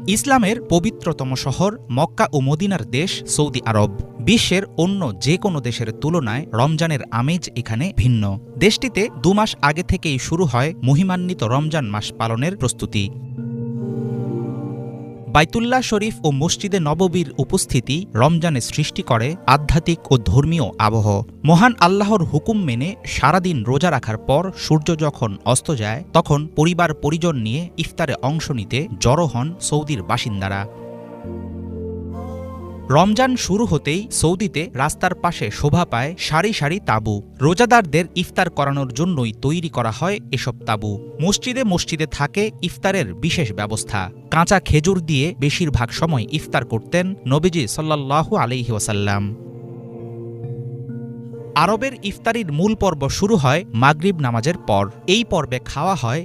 ইসলামের পবিত্রতম শহর মক্কা ও মদিনার দেশ সৌদি আরব। বিশ্বের অন্য যে কোনো দেশের তুলনায় রমজানের আমেজ এখানে ভিন্ন। দেশটিতে ২ মাস আগে থেকেই শুরু হয় মহিমান্বিত রমজান মাস পালনের প্রস্তুতি। বাইতুল্লাহ শরীফ ও মসজিদে নববীর উপস্থিতি রমজানে সৃষ্টি করে আধ্যাত্মিক ও ধর্মীয় আবহ। মহান আল্লাহর হুকুম মেনে সারাদিন রোজা রাখার পর সূর্য যখন অস্ত যায়, তখন পরিবার পরিজন নিয়ে ইফতারে অংশ নিতে জড়ো হন সৌদির বাসিন্দারা। রমজান শুরু হতেই সৌদিতে রাস্তার পাশে শোভা পায় সারি সারি তাঁবু। রোজাদারদের ইফতার করানোর জন্যই তৈরি করা হয় এসব তাঁবু। মসজিদে মসজিদে থাকে ইফতারের বিশেষ ব্যবস্থা। কাঁচা খেজুর দিয়ে বেশিরভাগ সময় ইফতার করতেন নবীজি সাল্লাল্লাহু আলাইহি ওয়াসাল্লাম। আরবের ইফতারির মূল পর্ব শুরু হয় মাগরিব নামাজের পর। এই পর্বে খাওয়া হয়